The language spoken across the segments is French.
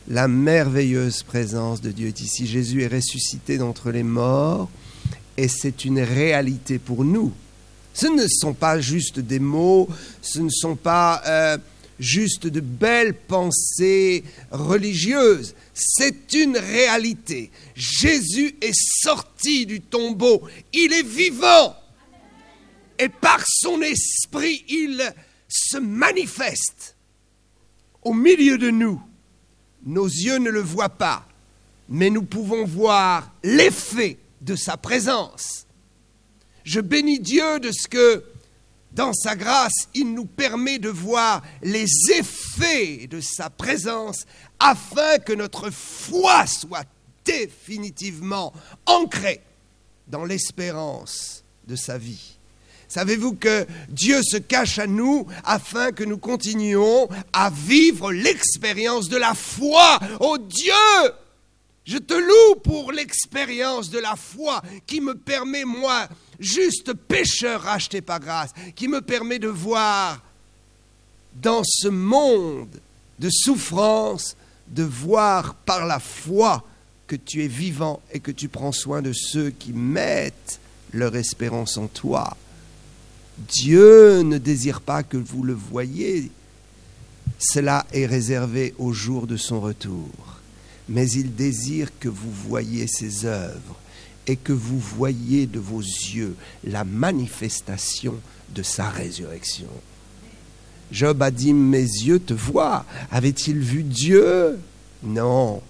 La merveilleuse présence de Dieu est ici. Jésus est ressuscité d'entre les morts et c'est une réalité pour nous. Ce ne sont pas juste des mots, ce ne sont pas juste de belles pensées religieuses. C'est une réalité. Jésus est sorti du tombeau. Il est vivant. Et par son esprit, il se manifeste au milieu de nous. Nos yeux ne le voient pas, mais nous pouvons voir l'effet de sa présence. Je bénis Dieu de ce que, dans sa grâce, il nous permet de voir les effets de sa présence afin que notre foi soit définitivement ancrée dans l'espérance de sa vie. Savez-vous que Dieu se cache à nous afin que nous continuions à vivre l'expérience de la foi. Oh Dieu, je te loue pour l'expérience de la foi qui me permet, moi, juste pécheur racheté par grâce, qui me permet de voir dans ce monde de souffrance, de voir par la foi que tu es vivant et que tu prends soin de ceux qui mettent leur espérance en toi. Dieu ne désire pas que vous le voyiez. Cela est réservé au jour de son retour. Mais il désire que vous voyiez ses œuvres et que vous voyiez de vos yeux la manifestation de sa résurrection. Job a dit, mes yeux te voient. Avait-il vu Dieu? Non.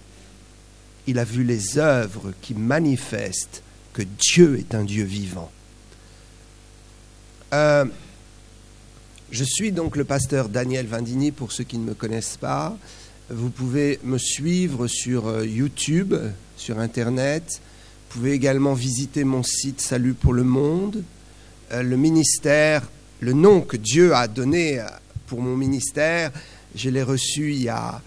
Il a vu les œuvres qui manifestent que Dieu est un Dieu vivant. Je suis donc le pasteur Daniel Vindini, pour ceux qui ne me connaissent pas. Vous pouvez me suivre sur YouTube, sur Internet. Vous pouvez également visiter mon site Salut pour le monde. Le ministère, le nom que Dieu a donné pour mon ministère, je l'ai reçu il y a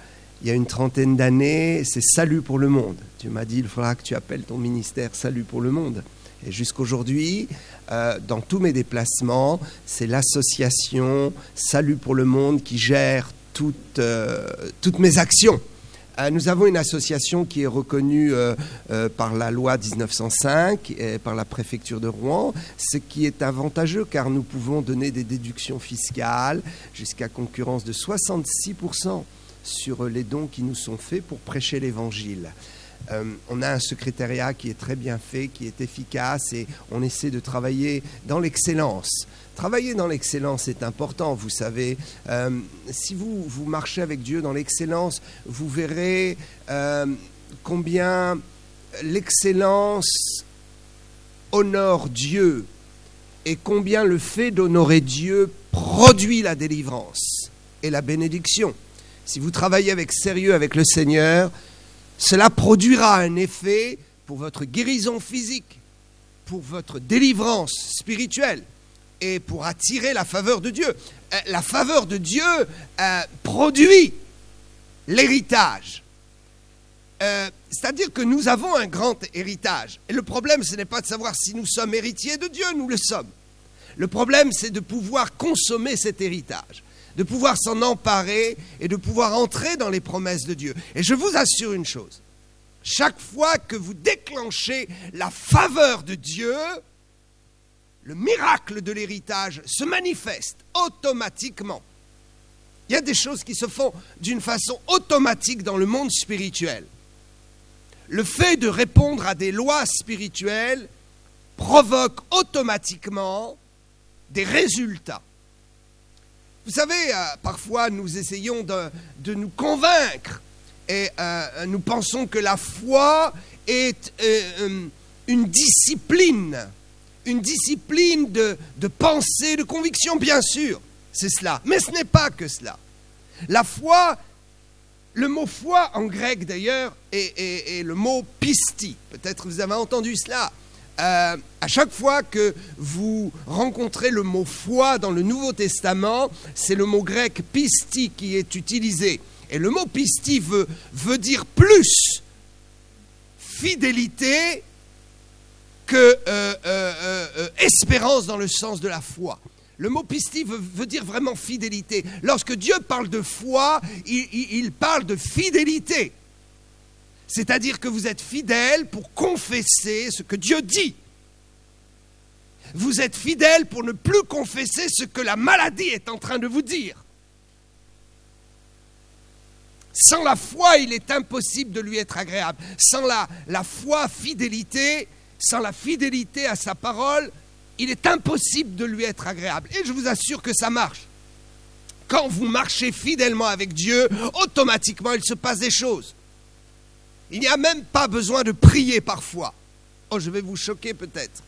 une 30aine d'années, c'est Salut pour le monde. Dieu m'a dit, il faudra que tu appelles ton ministère Salut pour le monde. Et jusqu'aujourd'hui, dans tous mes déplacements, c'est l'association Salut pour le monde qui gère toutes mes actions. Nous avons une association qui est reconnue par la loi 1905 et par la préfecture de Rouen, ce qui est avantageux car nous pouvons donner des déductions fiscales jusqu'à concurrence de 66% sur les dons qui nous sont faits pour prêcher l'Évangile. On a un secrétariat qui est très bien fait, qui est efficace et on essaie de travailler dans l'excellence. Travailler dans l'excellence est important, vous savez. Si vous marchez avec Dieu dans l'excellence, vous verrez combien l'excellence honore Dieu et combien le fait d'honorer Dieu produit la délivrance et la bénédiction. Si vous travaillez avec sérieux avec le Seigneur, cela produira un effet pour votre guérison physique, pour votre délivrance spirituelle et pour attirer la faveur de Dieu. La faveur de Dieu produit l'héritage. C'est-à-dire que nous avons un grand héritage. Et le problème, ce n'est pas de savoir si nous sommes héritiers de Dieu, nous le sommes. Le problème, c'est de pouvoir consommer cet héritage, de pouvoir s'en emparer et de pouvoir entrer dans les promesses de Dieu. Et je vous assure une chose, chaque fois que vous déclenchez la faveur de Dieu, le miracle de l'héritage se manifeste automatiquement. Il y a des choses qui se font d'une façon automatique dans le monde spirituel. Le fait de répondre à des lois spirituelles provoque automatiquement des résultats. Vous savez, parfois nous essayons de nous convaincre et nous pensons que la foi est une discipline de pensée, de conviction, bien sûr, c'est cela. Mais ce n'est pas que cela. La foi, le mot foi en grec d'ailleurs est le mot pistis. Peut-être vous avez entendu cela. À chaque fois que vous rencontrez le mot foi dans le Nouveau Testament, c'est le mot grec pistis qui est utilisé. Et le mot pistis veut dire plus fidélité que espérance dans le sens de la foi. Le mot pistis veut dire vraiment fidélité. Lorsque Dieu parle de foi, il parle de fidélité. C'est-à-dire que vous êtes fidèle pour confesser ce que Dieu dit. Vous êtes fidèle pour ne plus confesser ce que la maladie est en train de vous dire. Sans la foi, il est impossible de lui être agréable. Sans la foi, fidélité, sans la fidélité à sa parole, il est impossible de lui être agréable. Et je vous assure que ça marche. Quand vous marchez fidèlement avec Dieu, automatiquement, il se passe des choses. Il n'y a même pas besoin de prier parfois. Oh, je vais vous choquer peut-être.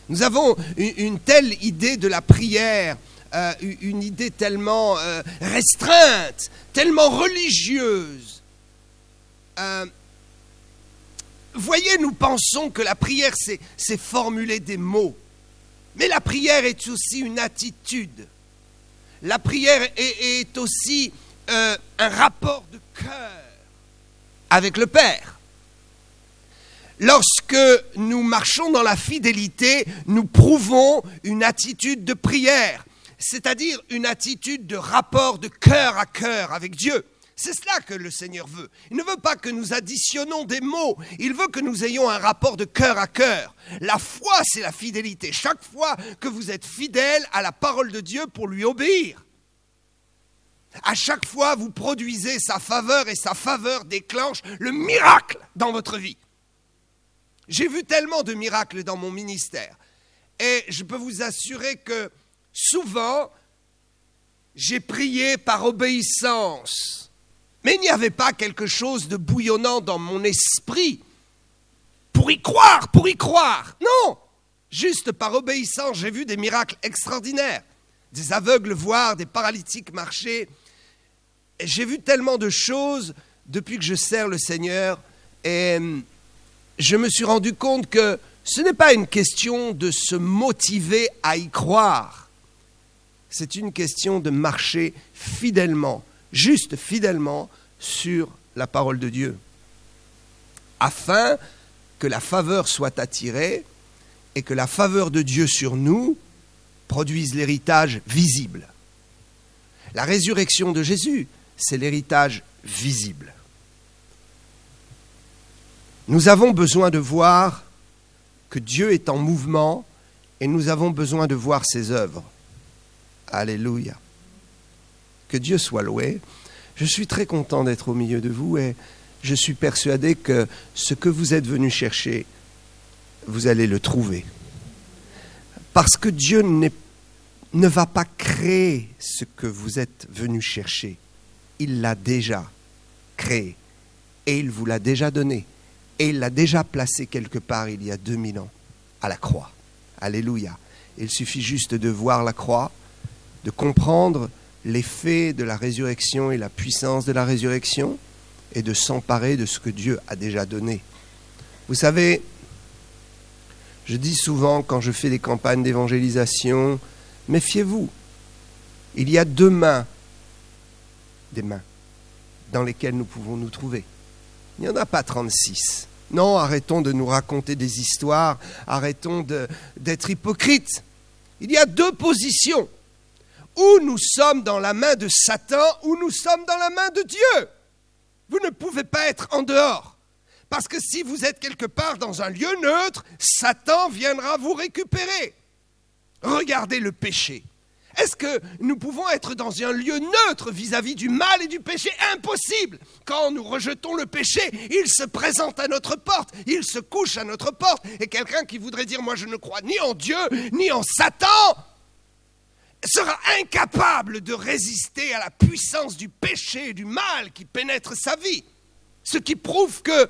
Nous avons une telle idée de la prière, une idée tellement restreinte, tellement religieuse. Voyez, nous pensons que la prière, c'est formuler des mots. Mais la prière est aussi une attitude. La prière est aussi un rapport de cœur avec le Père. Lorsque nous marchons dans la fidélité, nous prouvons une attitude de prière, c'est-à-dire une attitude de rapport de cœur à cœur avec Dieu. C'est cela que le Seigneur veut. Il ne veut pas que nous additionnons des mots, il veut que nous ayons un rapport de cœur à cœur. La foi, c'est la fidélité. Chaque fois que vous êtes fidèle à la parole de Dieu pour lui obéir, à chaque fois vous produisez sa faveur et sa faveur déclenche le miracle dans votre vie. J'ai vu tellement de miracles dans mon ministère et je peux vous assurer que souvent, j'ai prié par obéissance. Mais il n'y avait pas quelque chose de bouillonnant dans mon esprit pour y croire. Non, juste par obéissance, j'ai vu des miracles extraordinaires. Des aveugles voir, des paralytiques marcher. Et j'ai vu tellement de choses depuis que je sers le Seigneur et je me suis rendu compte que ce n'est pas une question de se motiver à y croire. C'est une question de marcher fidèlement, juste fidèlement, sur la parole de Dieu, afin que la faveur soit attirée et que la faveur de Dieu sur nous produise l'héritage visible. La résurrection de Jésus, c'est l'héritage visible. Nous avons besoin de voir que Dieu est en mouvement et nous avons besoin de voir ses œuvres. Alléluia. Que Dieu soit loué. Je suis très content d'être au milieu de vous et je suis persuadé que ce que vous êtes venus chercher, vous allez le trouver. Parce que Dieu ne va pas créer ce que vous êtes venus chercher. Il l'a déjà créé et il vous l'a déjà donné. Et il l'a déjà placé quelque part il y a 2000 ans, à la croix. Alléluia. Il suffit juste de voir la croix, de comprendre l'effet de la résurrection et la puissance de la résurrection et de s'emparer de ce que Dieu a déjà donné. Vous savez, je dis souvent quand je fais des campagnes d'évangélisation, méfiez-vous. Il y a des mains dans lesquelles nous pouvons nous trouver. Il n'y en a pas 36. Non, arrêtons de nous raconter des histoires, arrêtons d'être hypocrites. Il y a 2 positions. Ou nous sommes dans la main de Satan, ou nous sommes dans la main de Dieu. Vous ne pouvez pas être en dehors. Parce que si vous êtes quelque part dans un lieu neutre, Satan viendra vous récupérer. Regardez le péché. Est-ce que nous pouvons être dans un lieu neutre vis-à-vis du mal et du péché? Impossible. Quand nous rejetons le péché, il se présente à notre porte, il se couche à notre porte. Et quelqu'un qui voudrait dire « moi je ne crois ni en Dieu, ni en Satan », sera incapable de résister à la puissance du péché et du mal qui pénètre sa vie. Ce qui prouve que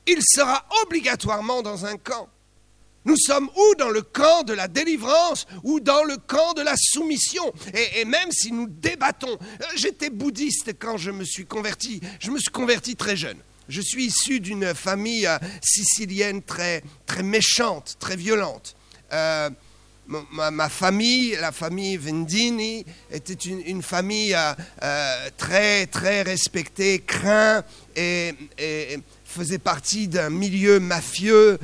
il sera obligatoirement dans un camp. Nous sommes ou dans le camp de la délivrance ou dans le camp de la soumission. Et même si nous débattons, j'étais bouddhiste quand je me suis converti. Je me suis converti très jeune. Je suis issu d'une famille sicilienne très, très méchante, très violente. Ma famille, la famille Vendini, était une famille très, très respectée, crainte et faisait partie d'un milieu mafieux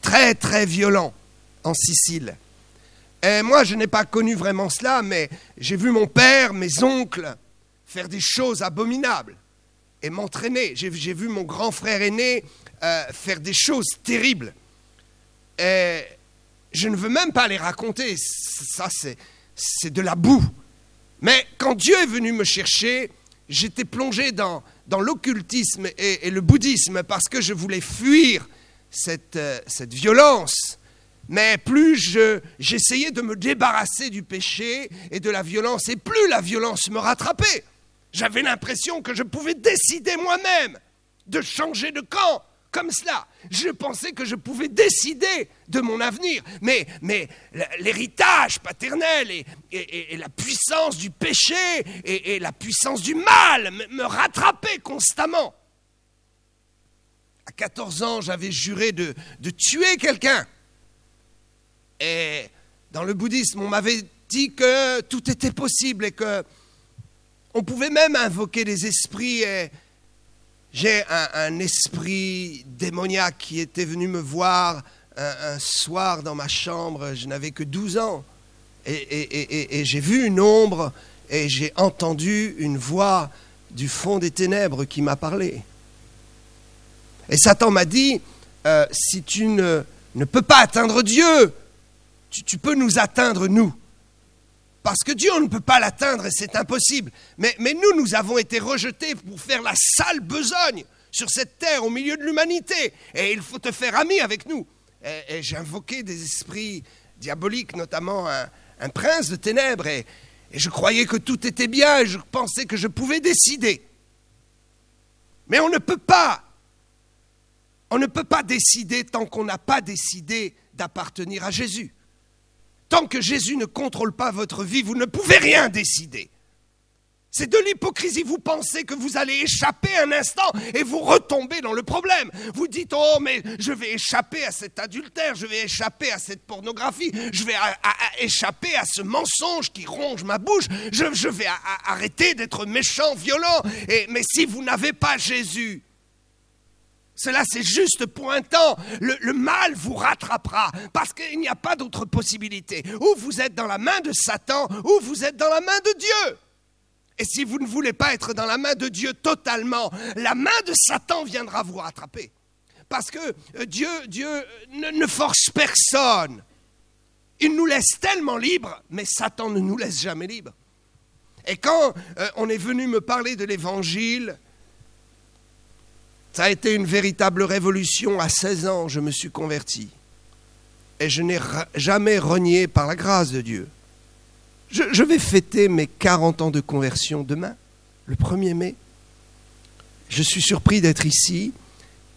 très, très violent en Sicile. Et moi, je n'ai pas connu vraiment cela, mais j'ai vu mon père, mes oncles, faire des choses abominables. et m'entraîner. J'ai vu mon grand frère aîné faire des choses terribles. Et je ne veux même pas les raconter. Ça, c'est de la boue. Mais quand Dieu est venu me chercher, j'étais plongé dans l'occultisme et le bouddhisme parce que je voulais fuir cette violence. Mais plus j'essayais de me débarrasser du péché et de la violence, et plus la violence me rattrapait. J'avais l'impression que je pouvais décider moi-même de changer de camp, comme cela. Je pensais que je pouvais décider de mon avenir. Mais l'héritage paternel et la puissance du péché et la puissance du mal me rattrapaient constamment. À 14 ans, j'avais juré de tuer quelqu'un. Et dans le bouddhisme, on m'avait dit que tout était possible et que on pouvait même invoquer des esprits. Et j'ai un esprit démoniaque qui était venu me voir un soir dans ma chambre. Je n'avais que 12 ans. Et j'ai vu une ombre et j'ai entendu une voix du fond des ténèbres qui m'a parlé. Et Satan m'a dit, si tu ne peux pas atteindre Dieu, tu peux nous atteindre, nous. Parce que Dieu, on ne peut pas l'atteindre et c'est impossible. Mais nous avons été rejetés pour faire la sale besogne sur cette terre, au milieu de l'humanité. Et il faut te faire ami avec nous. Et j'ai invoqué des esprits diaboliques, notamment un prince de ténèbres. Et je croyais que tout était bien et je pensais que je pouvais décider. Mais on ne peut pas. On ne peut pas décider tant qu'on n'a pas décidé d'appartenir à Jésus. Tant que Jésus ne contrôle pas votre vie, vous ne pouvez rien décider. C'est de l'hypocrisie. Vous pensez que vous allez échapper un instant et vous retombez dans le problème. Vous dites, oh, mais je vais échapper à cet adultère, je vais échapper à cette pornographie, je vais échapper à ce mensonge qui ronge ma bouche, je vais arrêter d'être méchant, violent. Mais si vous n'avez pas Jésus, cela, c'est juste pour un temps. Le mal vous rattrapera parce qu'il n'y a pas d'autre possibilité. Ou vous êtes dans la main de Satan, ou vous êtes dans la main de Dieu. Et si vous ne voulez pas être dans la main de Dieu totalement, la main de Satan viendra vous rattraper. Parce que Dieu ne force personne. Il nous laisse tellement libres, mais Satan ne nous laisse jamais libres. Et quand on est venu me parler de l'Évangile, ça a été une véritable révolution. À 16 ans, je me suis converti. Et je n'ai jamais renié par la grâce de Dieu. Je vais fêter mes 40 ans de conversion demain, le 1er mai. Je suis surpris d'être ici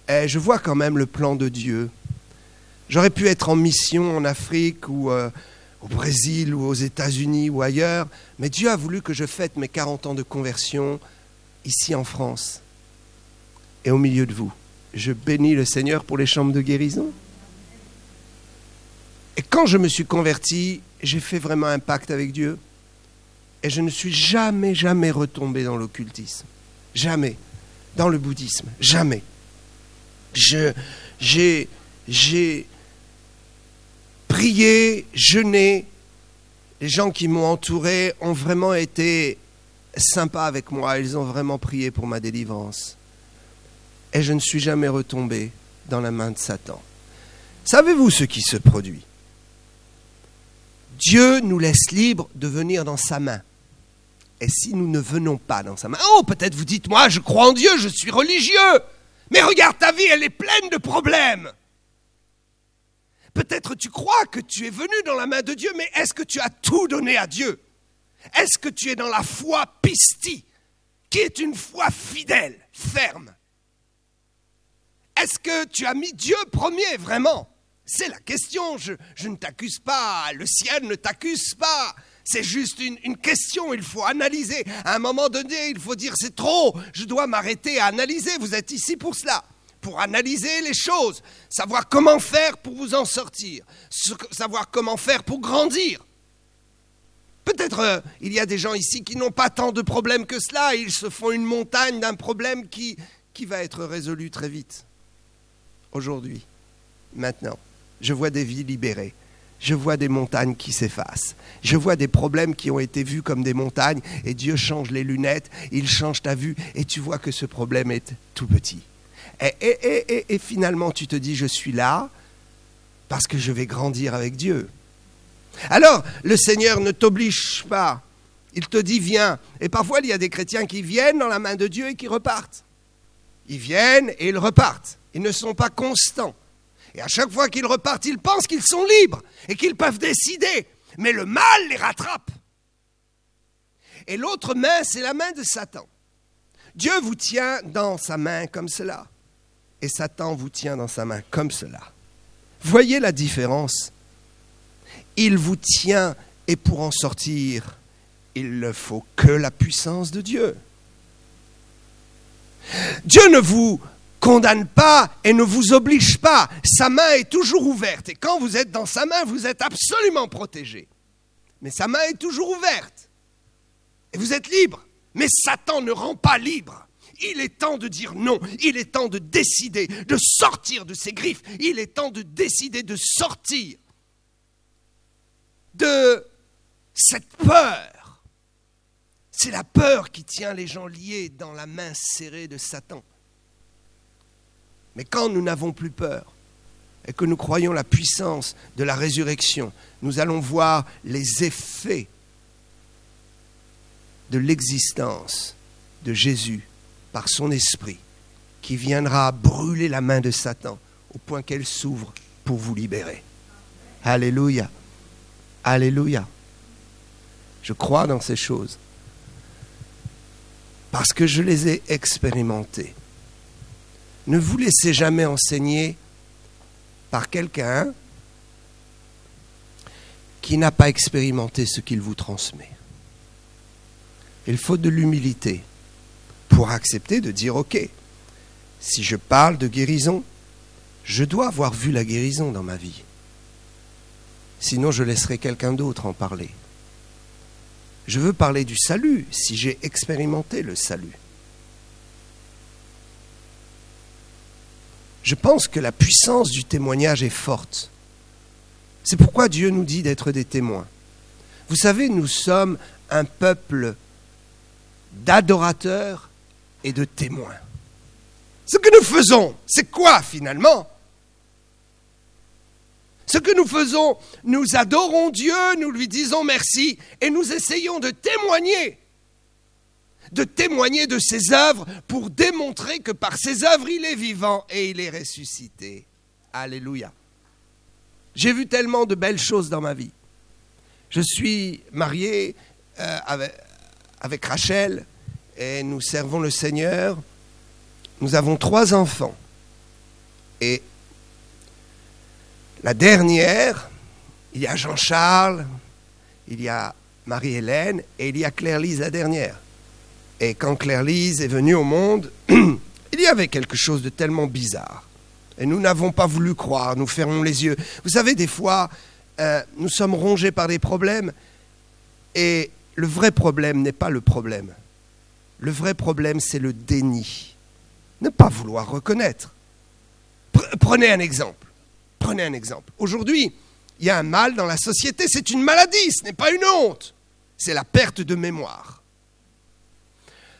et je vois quand même le plan de Dieu. J'aurais pu être en mission en Afrique ou au Brésil ou aux États-Unis ou ailleurs, mais Dieu a voulu que je fête mes 40 ans de conversion ici en France. Et au milieu de vous, je bénis le Seigneur pour les chambres de guérison. Et quand je me suis converti, j'ai fait vraiment un pacte avec Dieu. Et je ne suis jamais retombé dans l'occultisme. Jamais. Dans le bouddhisme. Jamais. J'ai prié, jeûné. Les gens qui m'ont entouré ont vraiment été sympas avec moi. Ils ont vraiment prié pour ma délivrance. Et je ne suis jamais retombé dans la main de Satan. Savez-vous ce qui se produit ? Dieu nous laisse libres de venir dans sa main. Et si nous ne venons pas dans sa main, oh, peut-être vous dites, moi, je crois en Dieu, je suis religieux. Mais regarde ta vie, elle est pleine de problèmes. Peut-être tu crois que tu es venu dans la main de Dieu, mais est-ce que tu as tout donné à Dieu ? Est-ce que tu es dans la foi pistie, qui est une foi fidèle, ferme ? Est-ce que tu as mis Dieu premier, vraiment ? C'est la question, je ne t'accuse pas, le ciel ne t'accuse pas. C'est juste une question, il faut analyser. À un moment donné, il faut dire c'est trop, je dois m'arrêter à analyser. Vous êtes ici pour cela, pour analyser les choses, savoir comment faire pour vous en sortir, savoir comment faire pour grandir. Peut-être il y a des gens ici qui n'ont pas tant de problèmes que cela, et ils se font une montagne d'un problème qui va être résolu très vite. Aujourd'hui, maintenant, je vois des vies libérées. je vois des montagnes qui s'effacent. Je vois des problèmes qui ont été vus comme des montagnes et Dieu change les lunettes, il change ta vue et tu vois que ce problème est tout petit. Et finalement, tu te dis, je suis là parce que je vais grandir avec Dieu. Alors, le Seigneur ne t'oblige pas. Il te dit, viens. Et parfois, il y a des chrétiens qui viennent dans la main de Dieu et qui repartent. Ils viennent et ils repartent. Ils ne sont pas constants. Et à chaque fois qu'ils repartent, ils pensent qu'ils sont libres et qu'ils peuvent décider. Mais le mal les rattrape. Et l'autre main, c'est la main de Satan. Dieu vous tient dans sa main comme cela. Et Satan vous tient dans sa main comme cela. Voyez la différence. Il vous tient et pour en sortir, il ne faut que la puissance de Dieu. Dieu ne vous condamne pas et ne vous oblige pas. Sa main est toujours ouverte. Et quand vous êtes dans sa main, vous êtes absolument protégé. Mais sa main est toujours ouverte. Et vous êtes libre. Mais Satan ne rend pas libre. Il est temps de dire non. Il est temps de décider de sortir de ses griffes. Il est temps de décider de sortir de cette peur. C'est la peur qui tient les gens liés dans la main serrée de Satan. Mais quand nous n'avons plus peur et que nous croyons la puissance de la résurrection, nous allons voir les effets de l'existence de Jésus par son esprit qui viendra brûler la main de Satan au point qu'elle s'ouvre pour vous libérer. Alléluia. Alléluia. Je crois dans ces choses parce que je les ai expérimentées. Ne vous laissez jamais enseigner par quelqu'un qui n'a pas expérimenté ce qu'il vous transmet. Il faut de l'humilité pour accepter de dire, ok, si je parle de guérison, je dois avoir vu la guérison dans ma vie. Sinon, je laisserai quelqu'un d'autre en parler. Je veux parler du salut si j'ai expérimenté le salut. Je pense que la puissance du témoignage est forte. C'est pourquoi Dieu nous dit d'être des témoins. Vous savez, nous sommes un peuple d'adorateurs et de témoins. Ce que nous faisons, c'est quoi finalement ? Ce que nous faisons, nous adorons Dieu, nous lui disons merci et nous essayons de témoigner de ses œuvres pour démontrer que par ses œuvres, il est vivant et il est ressuscité. Alléluia. J'ai vu tellement de belles choses dans ma vie. Je suis marié avec Rachel et nous servons le Seigneur. Nous avons 3 enfants. Et la dernière, il y a Jean-Charles, il y a Marie-Hélène et il y a Claire-Lise, la dernière. Et quand Claire-Lise est venue au monde, il y avait quelque chose de tellement bizarre. Et nous n'avons pas voulu croire, nous fermons les yeux. Vous savez, des fois, nous sommes rongés par des problèmes et le vrai problème n'est pas le problème. Le vrai problème, c'est le déni. Ne pas vouloir reconnaître. Prenez un exemple. Aujourd'hui, il y a un mal dans la société, c'est une maladie, ce n'est pas une honte. C'est la perte de mémoire.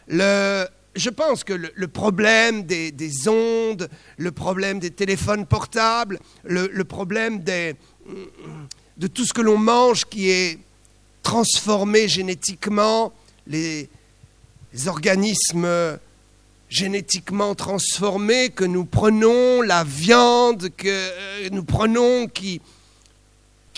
Je pense que le problème des ondes, le problème des téléphones portables, le problème de tout ce que l'on mange qui est transformé génétiquement, les organismes génétiquement transformés que nous prenons, la viande que nous prenons qui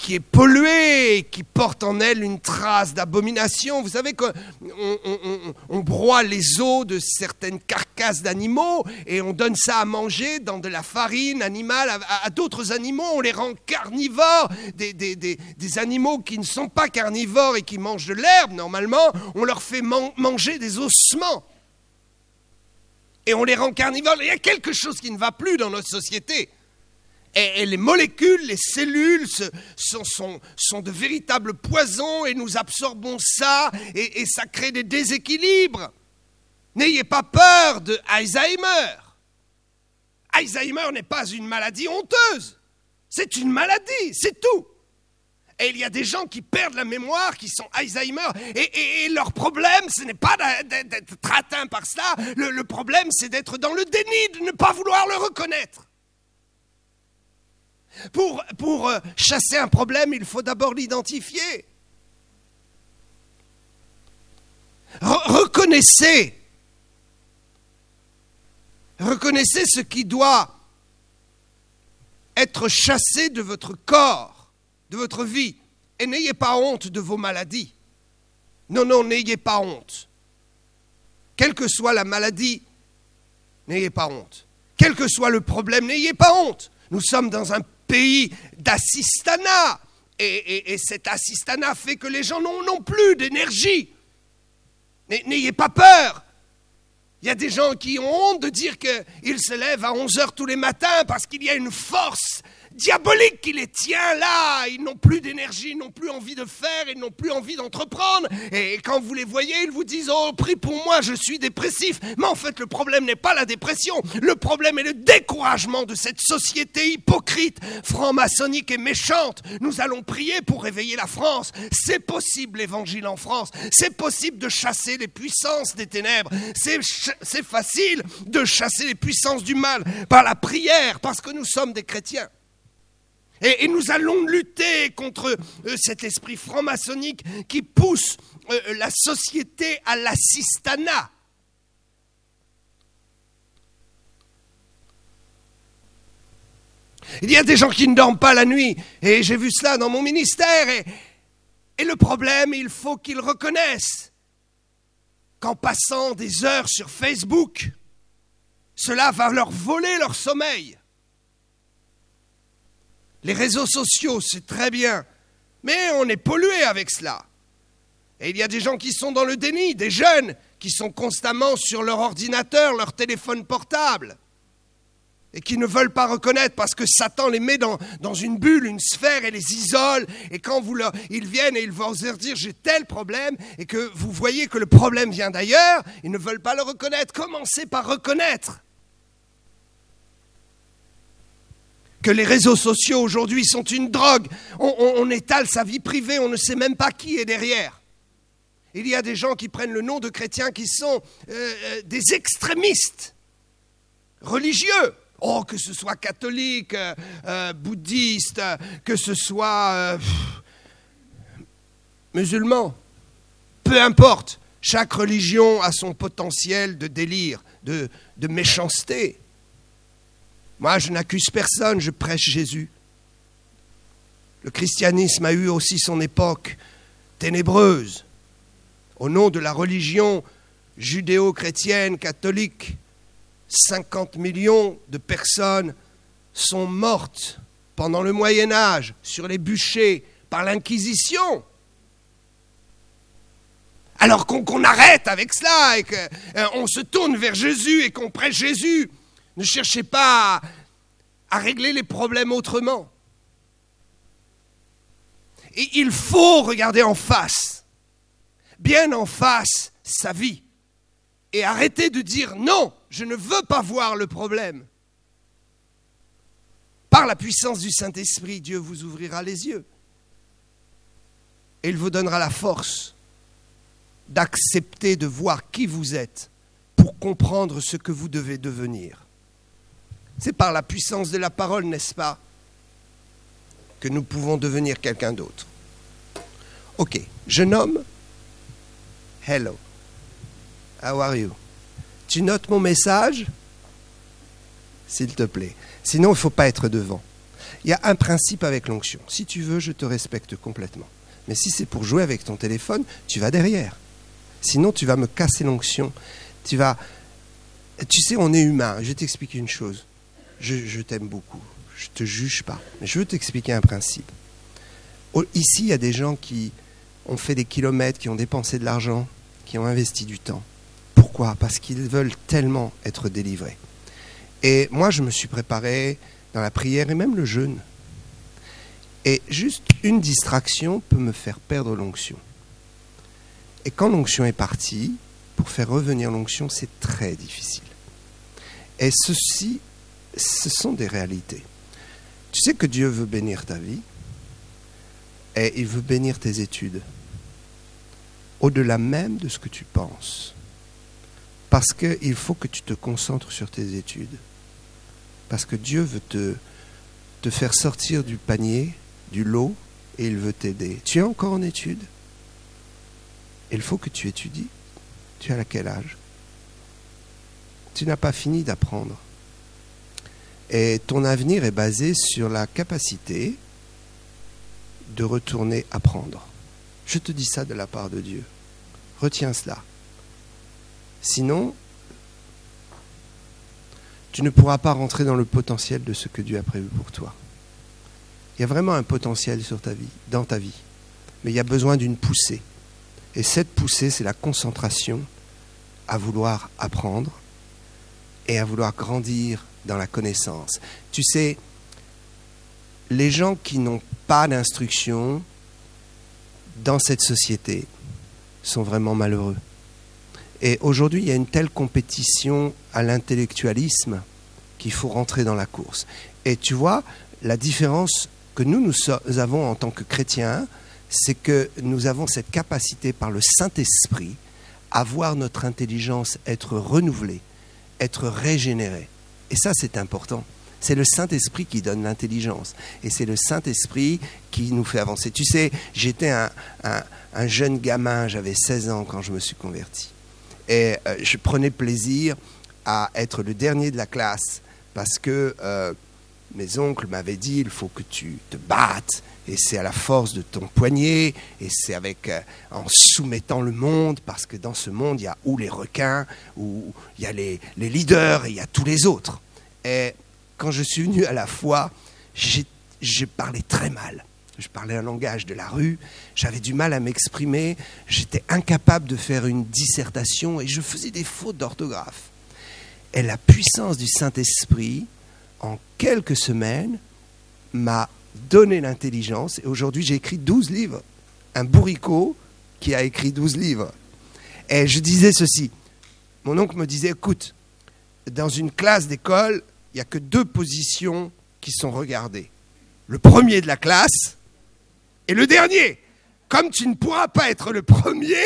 est polluée, qui porte en elle une trace d'abomination. Vous savez qu'on broie les os de certaines carcasses d'animaux et on donne ça à manger dans de la farine animale à d'autres animaux. On les rend carnivores, des animaux qui ne sont pas carnivores et qui mangent de l'herbe. Normalement, on leur fait manger des ossements. Et on les rend carnivores. Il y a quelque chose qui ne va plus dans notre société. Et les molécules, les cellules sont de véritables poisons et nous absorbons ça et ça crée des déséquilibres. N'ayez pas peur de Alzheimer. Alzheimer n'est pas une maladie honteuse. C'est une maladie, c'est tout. Et il y a des gens qui perdent la mémoire, qui sont Alzheimer, et leur problème, ce n'est pas d'être atteint par cela, le problème, c'est d'être dans le déni, de ne pas vouloir le reconnaître. Pour chasser un problème, il faut d'abord l'identifier. Reconnaissez ce qui doit être chassé de votre corps, de votre vie. Et n'ayez pas honte de vos maladies. Non, n'ayez pas honte. Quelle que soit la maladie, n'ayez pas honte. Quel que soit le problème, n'ayez pas honte. Nous sommes dans un pays d'assistanat. Et cet assistanat fait que les gens n'ont plus d'énergie. N'ayez pas peur. Il y a des gens qui ont honte de dire qu'ils se lèvent à 11h tous les matins parce qu'il y a une force diabolique qui les tient là. Ils n'ont plus d'énergie, ils n'ont plus envie de faire, ils n'ont plus envie d'entreprendre. Et quand vous les voyez, ils vous disent « Oh, prie pour moi, je suis dépressif ». Mais en fait, le problème n'est pas la dépression. Le problème est le découragement de cette société hypocrite, franc-maçonnique et méchante. Nous allons prier pour réveiller la France. C'est possible, l'évangile en France. C'est possible de chasser les puissances des ténèbres. C'est facile de chasser les puissances du mal par la prière, parce que nous sommes des chrétiens. Et nous allons lutter contre cet esprit franc-maçonnique qui pousse la société à l'assistanat. Il y a des gens qui ne dorment pas la nuit, et j'ai vu cela dans mon ministère, et le problème, il faut qu'ils reconnaissent qu'en passant des heures sur Facebook, cela va leur voler leur sommeil. Les réseaux sociaux, c'est très bien, mais on est pollué avec cela. Et il y a des gens qui sont dans le déni, des jeunes qui sont constamment sur leur ordinateur, leur téléphone portable, et qui ne veulent pas reconnaître parce que Satan les met dans une bulle, une sphère, et les isole. Et quand ils viennent et ils vont se dire « j'ai tel problème », et que vous voyez que le problème vient d'ailleurs, ils ne veulent pas le reconnaître. Commencez par reconnaître que les réseaux sociaux aujourd'hui sont une drogue. On étale sa vie privée, on ne sait même pas qui est derrière. Il y a des gens qui prennent le nom de chrétiens qui sont des extrémistes religieux. Oh, que ce soit catholique, bouddhiste, que ce soit musulman, peu importe. Chaque religion a son potentiel de délire, de méchanceté. Moi, je n'accuse personne, je prêche Jésus. Le christianisme a eu aussi son époque ténébreuse. Au nom de la religion judéo-chrétienne, catholique, 50 millions de personnes sont mortes pendant le Moyen-Âge sur les bûchers par l'Inquisition. Alors qu'on arrête avec cela et qu'on se tourne vers Jésus et qu'on prêche Jésus. Ne cherchez pas à régler les problèmes autrement. Et il faut regarder en face, bien en face, sa vie. Et arrêter de dire non, je ne veux pas voir le problème. Par la puissance du Saint-Esprit, Dieu vous ouvrira les yeux. Et il vous donnera la force d'accepter de voir qui vous êtes pour comprendre ce que vous devez devenir. C'est par la puissance de la parole, n'est-ce pas, que nous pouvons devenir quelqu'un d'autre. Ok, jeune homme, hello, how are you? Tu notes mon message? S'il te plaît. Sinon, il ne faut pas être devant. Il y a un principe avec l'onction. Si tu veux, je te respecte complètement. Mais si c'est pour jouer avec ton téléphone, tu vas derrière. Sinon, tu vas me casser l'onction. Tu sais, on est humain. Je vais t'expliquer une chose. Je t'aime beaucoup, je ne te juge pas, mais je veux t'expliquer un principe. Ici, il y a des gens qui ont fait des kilomètres, qui ont dépensé de l'argent, qui ont investi du temps. Pourquoi? Parce qu'ils veulent tellement être délivrés. Et moi, je me suis préparé dans la prière et même le jeûne. Et juste une distraction peut me faire perdre l'onction. Et quand l'onction est partie, pour faire revenir l'onction, c'est très difficile. Et ceci, ce sont des réalités. Tu sais que Dieu veut bénir ta vie. Et il veut bénir tes études, au-delà même de ce que tu penses. Parce qu'il faut que tu te concentres sur tes études. Parce que Dieu veut te faire sortir du panier, du lot, et il veut t'aider. Tu es encore en études? Il faut que tu étudies. Tu as à quel âge? Tu n'as pas fini d'apprendre. Et ton avenir est basé sur la capacité de retourner apprendre. Je te dis ça de la part de Dieu. Retiens cela. Sinon, tu ne pourras pas rentrer dans le potentiel de ce que Dieu a prévu pour toi. Il y a vraiment un potentiel sur ta vie, dans ta vie. Mais il y a besoin d'une poussée. Et cette poussée, c'est la concentration à vouloir apprendre et à vouloir grandir dans la connaissance. Tu sais, les gens qui n'ont pas d'instruction dans cette société sont vraiment malheureux. Et aujourd'hui, il y a une telle compétition à l'intellectualisme qu'il faut rentrer dans la course. Et tu vois, la différence que nous avons en tant que chrétiens, c'est que nous avons cette capacité par le Saint-Esprit à voir notre intelligence être renouvelée, être régénérée. Et ça, c'est important. C'est le Saint-Esprit qui donne l'intelligence. Et c'est le Saint-Esprit qui nous fait avancer. Tu sais, j'étais un jeune gamin, j'avais 16 ans quand je me suis converti. Et je prenais plaisir à être le dernier de la classe parce que mes oncles m'avaient dit, il faut que tu te battes. Et c'est à la force de ton poignet, et c'est en soumettant le monde, parce que dans ce monde, il y a ou les requins, ou il y a les leaders, et il y a tous les autres. Et quand je suis venu à la foi, je parlais très mal. Je parlais un langage de la rue, j'avais du mal à m'exprimer, j'étais incapable de faire une dissertation, et je faisais des fautes d'orthographe. Et la puissance du Saint-Esprit, en quelques semaines, m'a donné l'intelligence. Et aujourd'hui, j'ai écrit 12 livres. Un bourricot qui a écrit 12 livres. Et je disais ceci. Mon oncle me disait, écoute, dans une classe d'école, il n'y a que 2 positions qui sont regardées. Le premier de la classe et le dernier. Comme tu ne pourras pas être le premier,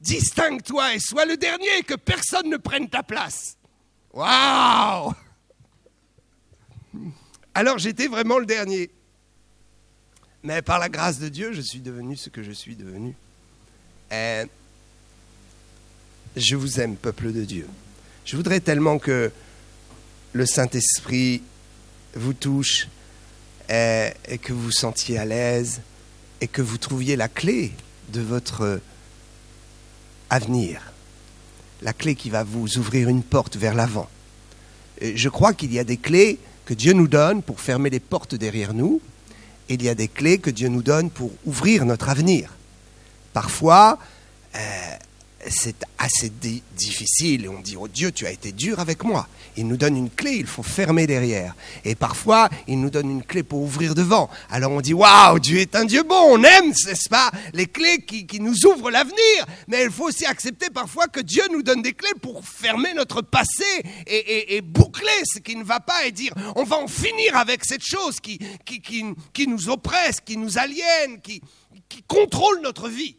distingue-toi et sois le dernier et que personne ne prenne ta place. Waouh! Alors j'étais vraiment le dernier. Mais par la grâce de Dieu, je suis devenu ce que je suis devenu. Et je vous aime, peuple de Dieu. Je voudrais tellement que le Saint-Esprit vous touche et que vous vous sentiez à l'aise et que vous trouviez la clé de votre avenir. La clé qui va vous ouvrir une porte vers l'avant. Et je crois qu'il y a des clés que Dieu nous donne pour fermer les portes derrière nous, et il y a des clés que Dieu nous donne pour ouvrir notre avenir. Parfois, c'est assez difficile, et on dit « Oh Dieu, tu as été dur avec moi ». Il nous donne une clé, il faut fermer derrière. Et parfois, il nous donne une clé pour ouvrir devant. Alors on dit « Waouh, Dieu est un Dieu bon ». On aime, n'est-ce pas, les clés qui nous ouvrent l'avenir. Mais il faut aussi accepter parfois que Dieu nous donne des clés pour fermer notre passé et boucler ce qui ne va pas et dire « On va en finir avec cette chose qui nous oppresse, qui nous aliène, qui contrôle notre vie ».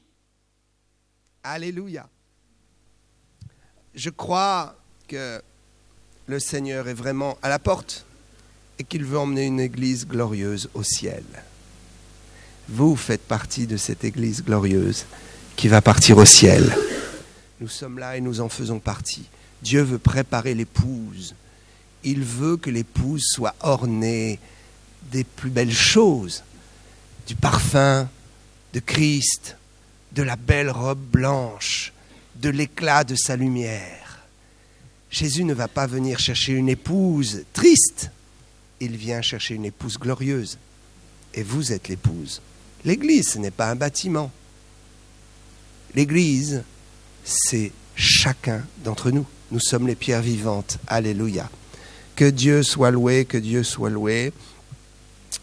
Alléluia. Je crois que le Seigneur est vraiment à la porte et qu'il veut emmener une église glorieuse au ciel. Vous faites partie de cette église glorieuse qui va partir au ciel. Nous sommes là et nous en faisons partie. Dieu veut préparer l'épouse. Il veut que l'épouse soit ornée des plus belles choses, du parfum de Christ, de la belle robe blanche, de l'éclat de sa lumière. Jésus ne va pas venir chercher une épouse triste, il vient chercher une épouse glorieuse. Et vous êtes l'épouse. L'église, ce n'est pas un bâtiment. L'église, c'est chacun d'entre nous. Nous sommes les pierres vivantes. Alléluia. Que Dieu soit loué, que Dieu soit loué.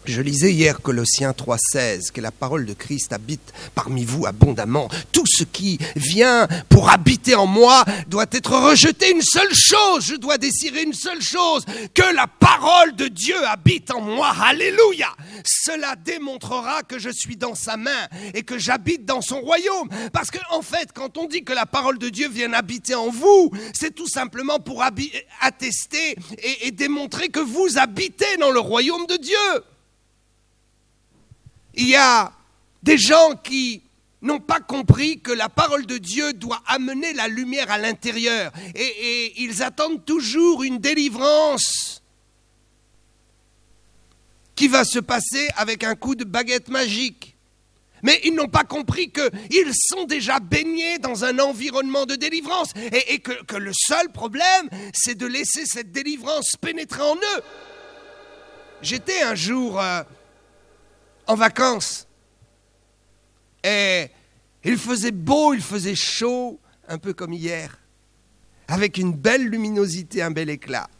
Je lisais hier Colossiens 3,16, que la parole de Christ habite parmi vous abondamment. Tout ce qui vient pour habiter en moi doit être rejeté une seule chose. Je dois désirer une seule chose, que la parole de Dieu habite en moi. Alléluia! Cela démontrera que je suis dans sa main et que j'habite dans son royaume. Parce qu'en fait, quand on dit que la parole de Dieu vient habiter en vous, c'est tout simplement pour attester et démontrer que vous habitez dans le royaume de Dieu. Il y a des gens qui n'ont pas compris que la parole de Dieu doit amener la lumière à l'intérieur. Et ils attendent toujours une délivrance qui va se passer avec un coup de baguette magique. Mais ils n'ont pas compris qu'ils sont déjà baignés dans un environnement de délivrance. Et que le seul problème, c'est de laisser cette délivrance pénétrer en eux. J'étais un jour en vacances. Et il faisait beau, il faisait chaud, un peu comme hier, avec une belle luminosité, un bel éclat.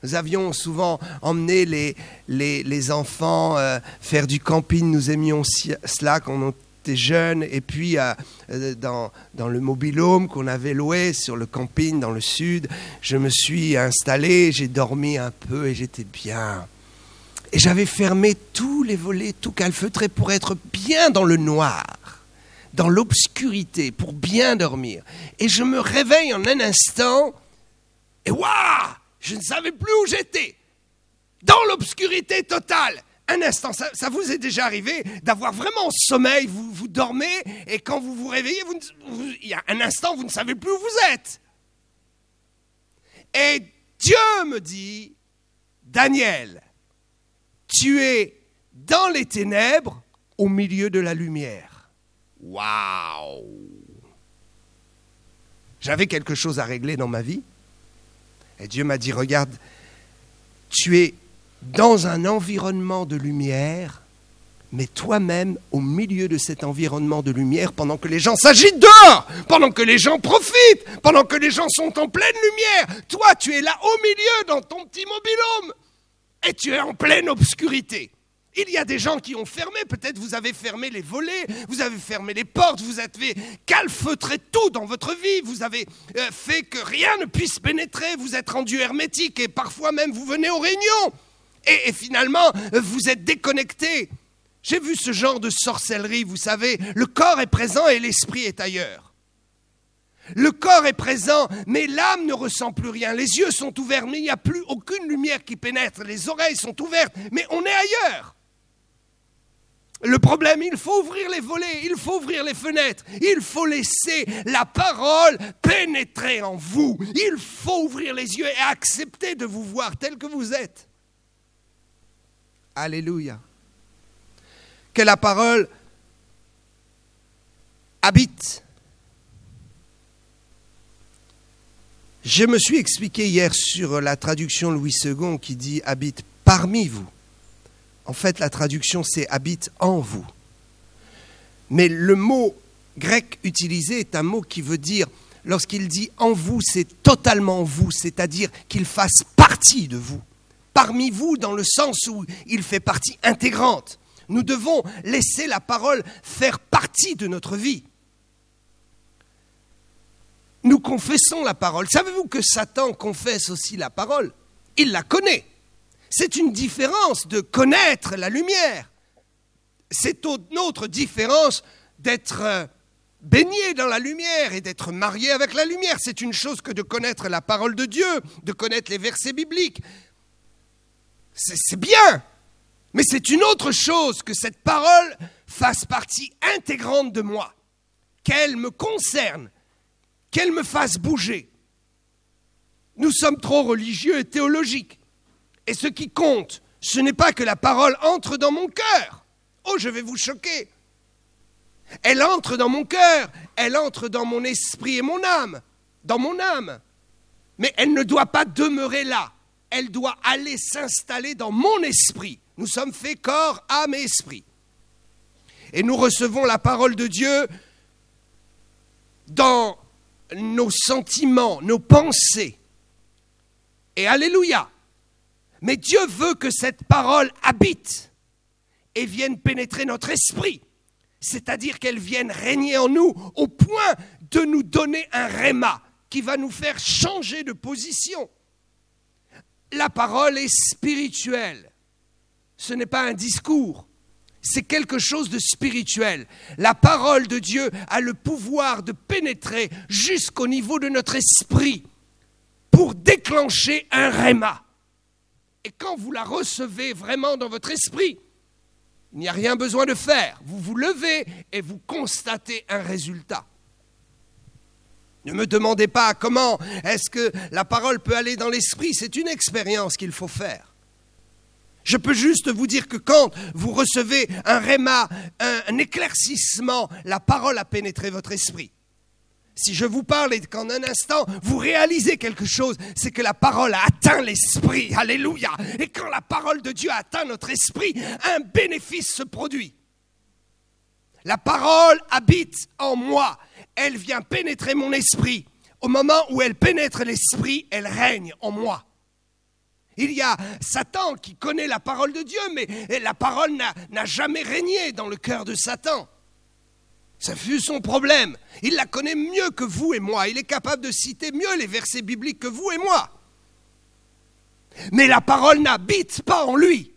Nous avions souvent emmené les enfants faire du camping, nous aimions cela quand on était jeunes, et puis dans le mobil-home qu'on avait loué sur le camping dans le sud, je me suis installé, j'ai dormi un peu et j'étais bien. Et j'avais fermé tous les volets, tout calfeutré pour être bien dans le noir, dans l'obscurité, pour bien dormir. Et je me réveille en un instant, et waouh, je ne savais plus où j'étais. Dans l'obscurité totale. Un instant, ça vous est déjà arrivé d'avoir vraiment sommeil, vous dormez, et quand vous vous réveillez, il y a un instant, vous ne savez plus où vous êtes. Et Dieu me dit, Daniel, tu es dans les ténèbres au milieu de la lumière. Waouh! J'avais quelque chose à régler dans ma vie. Et Dieu m'a dit, regarde, tu es dans un environnement de lumière, mais toi-même au milieu de cet environnement de lumière, pendant que les gens s'agitent dehors, pendant que les gens profitent, pendant que les gens sont en pleine lumière, toi tu es là au milieu dans ton petit mobil-home. Et tu es en pleine obscurité. Il y a des gens qui ont fermé, peut-être vous avez fermé les volets, vous avez fermé les portes, vous avez calfeutré tout dans votre vie, vous avez fait que rien ne puisse pénétrer, vous êtes rendu hermétique et parfois même vous venez aux réunions. Et finalement, vous êtes déconnecté. J'ai vu ce genre de sorcellerie, vous savez, le corps est présent et l'esprit est ailleurs. Le corps est présent, mais l'âme ne ressent plus rien. Les yeux sont ouverts, mais il n'y a plus aucune lumière qui pénètre. Les oreilles sont ouvertes, mais on est ailleurs. Le problème, il faut ouvrir les volets, il faut ouvrir les fenêtres. Il faut laisser la parole pénétrer en vous. Il faut ouvrir les yeux et accepter de vous voir tel que vous êtes. Alléluia. Que la parole habite. Je me suis expliqué hier sur la traduction Louis II qui dit « habite parmi vous ». En fait, la traduction, c'est « habite en vous ». Mais le mot grec utilisé est un mot qui veut dire, lorsqu'il dit « en vous », c'est totalement vous, c'est-à-dire qu'il fasse partie de vous. Parmi vous, dans le sens où il fait partie intégrante. Nous devons laisser la parole faire partie de notre vie. Nous confessons la parole. Savez-vous que Satan confesse aussi la parole? Il la connaît. C'est une différence de connaître la lumière. C'est une autre différence d'être baigné dans la lumière et d'être marié avec la lumière. C'est une chose que de connaître la parole de Dieu, de connaître les versets bibliques. C'est bien, mais c'est une autre chose que cette parole fasse partie intégrante de moi, qu'elle me concerne, qu'elle me fasse bouger. Nous sommes trop religieux et théologiques. Et ce qui compte, ce n'est pas que la parole entre dans mon cœur. Oh, je vais vous choquer. Elle entre dans mon cœur, elle entre dans mon esprit et mon âme, dans mon âme. Mais elle ne doit pas demeurer là. Elle doit aller s'installer dans mon esprit. Nous sommes faits corps, âme et esprit. Et nous recevons la parole de Dieu dans nos sentiments, nos pensées. Et alléluia. Mais Dieu veut que cette parole habite. et viennent pénétrer notre esprit. C'est-à-dire qu'elles viennent régner en nous au point de nous donner un réma qui va nous faire changer de position. La parole est spirituelle. Ce n'est pas un discours, c'est quelque chose de spirituel. La parole de Dieu a le pouvoir de pénétrer jusqu'au niveau de notre esprit pour déclencher un réma. Et quand vous la recevez vraiment dans votre esprit, il n'y a rien besoin de faire. Vous vous levez et vous constatez un résultat. Ne me demandez pas comment est-ce que la parole peut aller dans l'esprit. C'est une expérience qu'il faut faire. Je peux juste vous dire que quand vous recevez un réma, un éclaircissement, la parole a pénétré votre esprit. Si je vous parle et qu'en un instant, vous réalisez quelque chose, c'est que la parole a atteint l'esprit. Alléluia. Et quand la parole de Dieu a atteint notre esprit, un bénéfice se produit. La parole habite en moi. Elle vient pénétrer mon esprit. Au moment où elle pénètre l'esprit, elle règne en moi. Il y a Satan qui connaît la parole de Dieu, mais la parole n'a jamais régné dans le cœur de Satan. Ça fut son problème. Il la connaît mieux que vous et moi. Il est capable de citer mieux les versets bibliques que vous et moi. Mais la parole n'habite pas en lui.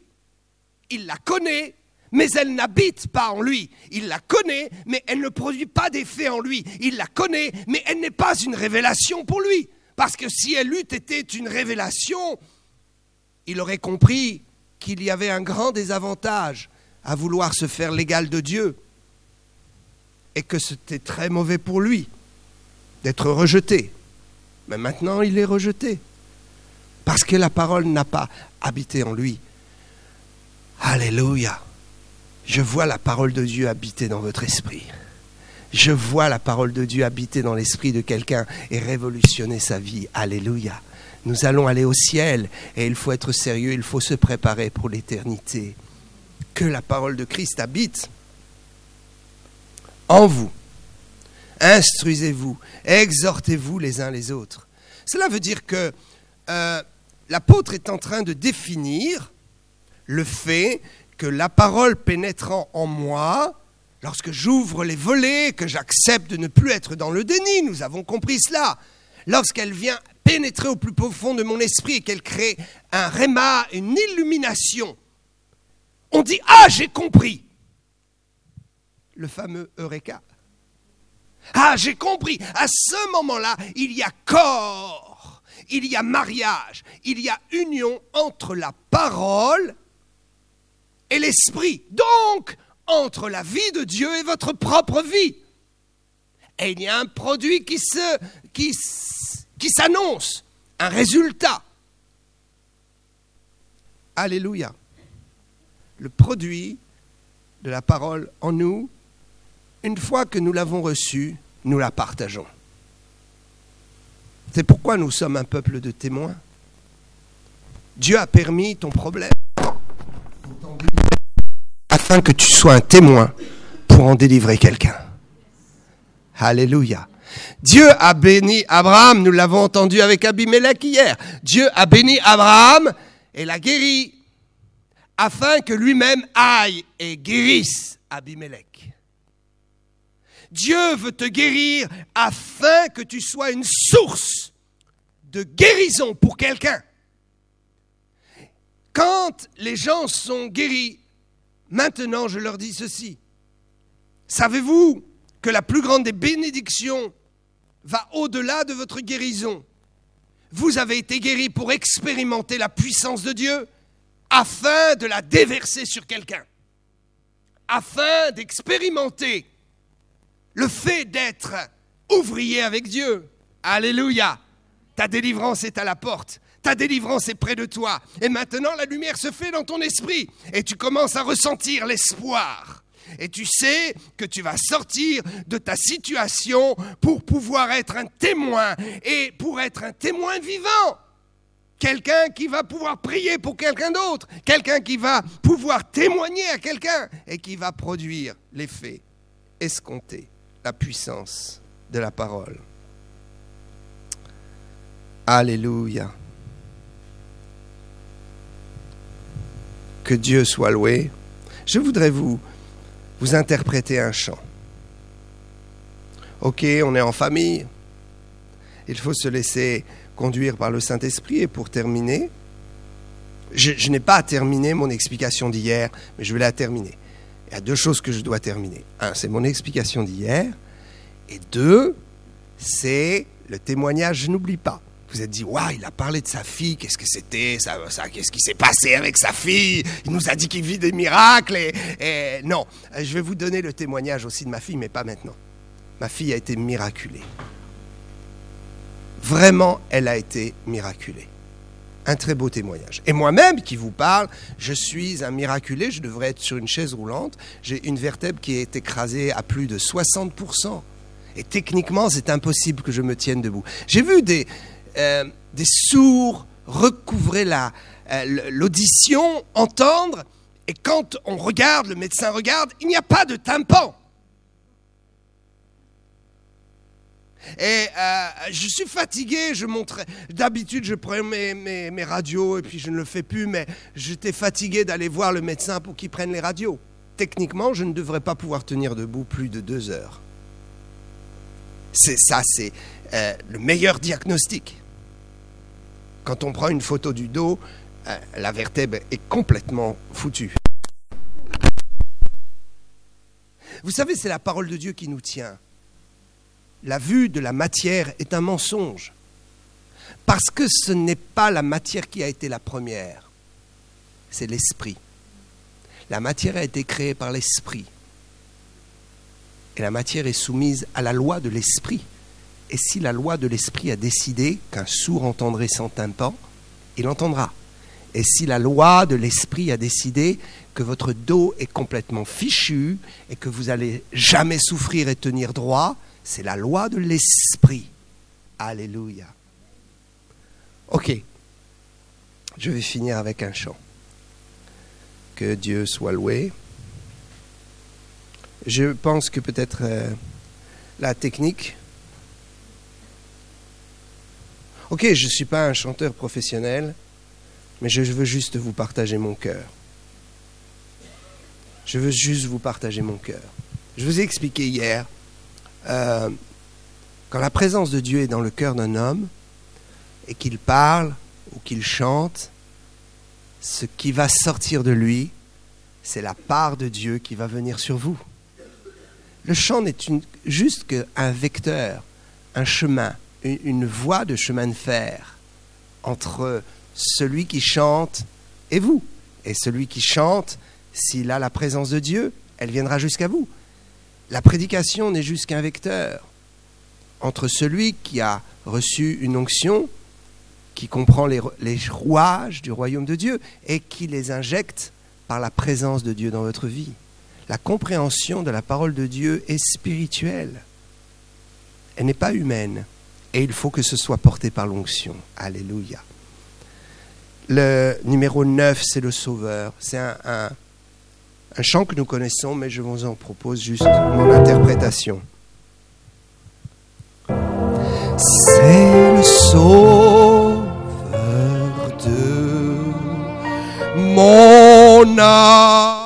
Il la connaît, mais elle n'habite pas en lui. Il la connaît, mais elle ne produit pas d'effet en lui. Il la connaît, mais elle n'est pas une révélation pour lui. Parce que si elle eût été une révélation, il aurait compris qu'il y avait un grand désavantage à vouloir se faire l'égal de Dieu. Et que c'était très mauvais pour lui d'être rejeté. Mais maintenant, il est rejeté. Parce que la parole n'a pas habité en lui. Alléluia. Je vois la parole de Dieu habiter dans votre esprit. Je vois la parole de Dieu habiter dans l'esprit de quelqu'un et révolutionner sa vie. Alléluia. Nous allons aller au ciel et il faut être sérieux, il faut se préparer pour l'éternité. Que la parole de Christ habite en vous. Instruisez-vous, exhortez-vous les uns les autres. Cela veut dire que l'apôtre est en train de définir le fait que la parole pénétrant en moi, lorsque j'ouvre les volets, que j'accepte de ne plus être dans le déni, nous avons compris cela, lorsqu'elle vient pénétrer au plus profond de mon esprit et qu'elle crée un réma, une illumination, on dit « Ah, j'ai compris !» Le fameux Eureka. Ah, j'ai compris. À ce moment-là, il y a corps, il y a mariage, il y a union entre la parole et l'esprit. Donc, entre la vie de Dieu et votre propre vie. Et il y a un produit qui s'annonce, un résultat. Alléluia. Le produit de la parole en nous, une fois que nous l'avons reçue, nous la partageons. C'est pourquoi nous sommes un peuple de témoins. Dieu a permis ton problème afin que tu sois un témoin pour en délivrer quelqu'un. Alléluia. Dieu a béni Abraham, nous l'avons entendu avec Abimelech hier. Dieu a béni Abraham et l'a guéri afin que lui-même aille et guérisse Abimelech. Dieu veut te guérir afin que tu sois une source de guérison pour quelqu'un. Quand les gens sont guéris, maintenant je leur dis ceci. Savez-vous que la plus grande des bénédictions va au-delà de votre guérison? Vous avez été guéris pour expérimenter la puissance de Dieu afin de la déverser sur quelqu'un. Afin d'expérimenter le fait d'être ouvrier avec Dieu. Alléluia. Ta délivrance est à la porte. Ta délivrance est près de toi. Et maintenant, la lumière se fait dans ton esprit. Et tu commences à ressentir l'espoir. Et tu sais que tu vas sortir de ta situation pour pouvoir être un témoin. Et pour être un témoin vivant. Quelqu'un qui va pouvoir prier pour quelqu'un d'autre. Quelqu'un qui va pouvoir témoigner à quelqu'un. Et qui va produire l'effet escompté. La puissance de la parole. Alléluia. Que Dieu soit loué. Je voudrais vous interpréter un chant. Ok, on est en famille. Il faut se laisser conduire par le Saint-Esprit. Et pour terminer, je n'ai pas terminé mon explication d'hier, mais je vais la terminer. Il y a 2 choses que je dois terminer. 1, c'est mon explication d'hier. Et 2, c'est le témoignage, je n'oublie pas. Vous vous êtes dit, waouh, il a parlé de sa fille, qu'est-ce que c'était, ça, qu'est-ce qui s'est passé avec sa fille, il nous a dit qu'il vit des miracles, et non, je vais vous donner le témoignage aussi de ma fille, mais pas maintenant. Ma fille a été miraculée. Vraiment, elle a été miraculée. Un très beau témoignage. Et moi-même qui vous parle, je suis un miraculé, je devrais être sur une chaise roulante, j'ai une vertèbre qui est écrasée à plus de 60%. Et techniquement, c'est impossible que je me tienne debout. J'ai vu des sourds recouvrer l'audition, entendre, et quand on regarde, le médecin regarde, il n'y a pas de tympan. Et je suis fatigué, d'habitude je prends mes radios et puis je ne le fais plus, mais j'étais fatigué d'aller voir le médecin pour qu'il prenne les radios. Techniquement, je ne devrais pas pouvoir tenir debout plus de 2 heures. C'est le meilleur diagnostic. Quand on prend une photo du dos, la vertèbre est complètement foutue. Vous savez, c'est la parole de Dieu qui nous tient. La vue de la matière est un mensonge. Parce que ce n'est pas la matière qui a été la première. C'est l'esprit. La matière a été créée par l'esprit. Et la matière est soumise à la loi de l'esprit. Et si la loi de l'esprit a décidé qu'un sourd entendrait sans tympan, il entendra. Et si la loi de l'esprit a décidé que votre dos est complètement fichu et que vous n'allez jamais souffrir et tenir droit, c'est la loi de l'esprit. Alléluia. Ok. Je vais finir avec un chant. Que Dieu soit loué. Je pense que peut-être la technique... Ok, je ne suis pas un chanteur professionnel, mais je veux juste vous partager mon cœur. Je veux juste vous partager mon cœur. Je vous ai expliqué hier, quand la présence de Dieu est dans le cœur d'un homme, et qu'il parle ou qu'il chante, ce qui va sortir de lui, c'est la part de Dieu qui va venir sur vous. Le chant n'est juste qu'un vecteur, un chemin, une voie de chemin de fer entre celui qui chante et vous. Et celui qui chante, s'il a la présence de Dieu, elle viendra jusqu'à vous. La prédication n'est juste qu'un vecteur entre celui qui a reçu une onction, qui comprend les rouages du royaume de Dieu et qui les injecte par la présence de Dieu dans votre vie. La compréhension de la parole de Dieu est spirituelle. Elle n'est pas humaine. Et il faut que ce soit porté par l'onction. Alléluia. Le numéro 9, c'est le Sauveur. C'est un chant que nous connaissons, mais je vous en propose juste mon interprétation. C'est le Sauveur de mon âme.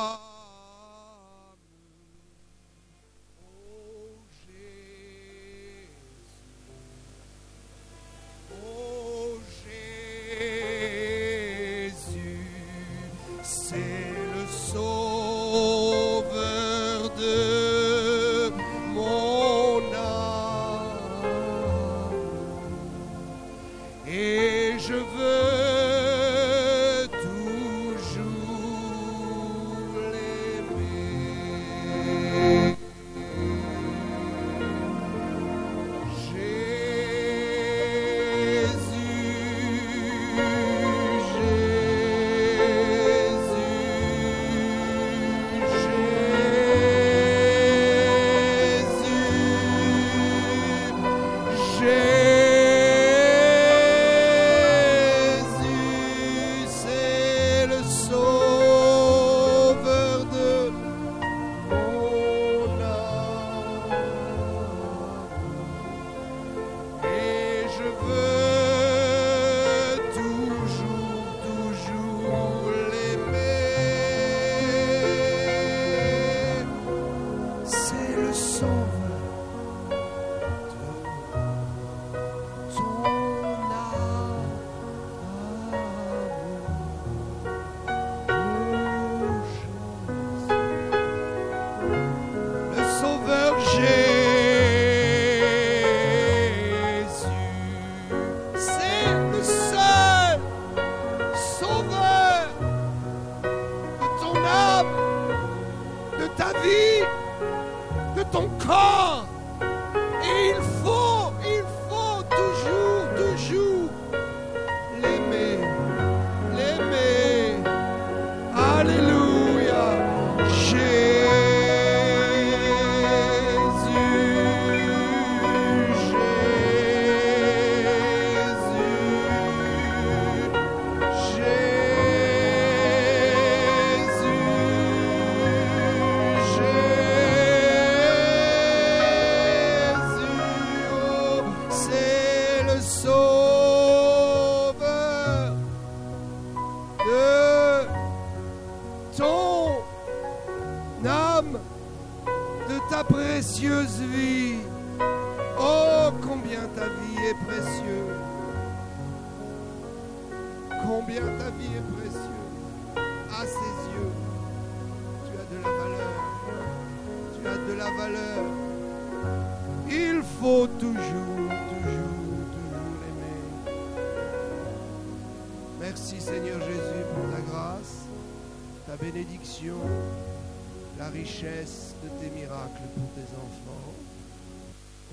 précieuse vie. Oh, combien ta vie est précieuse. Combien ta vie est précieuse. À ses yeux, tu as de la valeur. Tu as de la valeur. Il faut toujours l'aimer. Merci Seigneur Jésus pour ta grâce, ta bénédiction, la richesse de tes miracles pour tes enfants.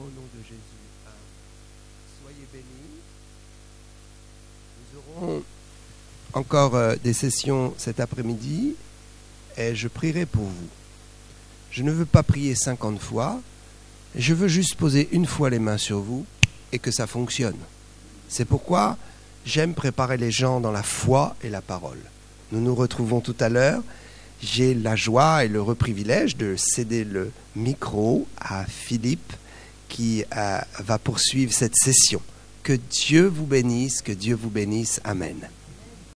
Au nom de Jésus. Amen. Soyez bénis. Nous aurons encore des sessions cet après-midi et je prierai pour vous. Je ne veux pas prier 50 fois, je veux juste poser une fois les mains sur vous et que ça fonctionne. C'est pourquoi j'aime préparer les gens dans la foi et la parole. Nous nous retrouvons tout à l'heure. J'ai la joie et le privilège de céder le micro à Philippe qui va poursuivre cette session. Que Dieu vous bénisse, que Dieu vous bénisse. Amen.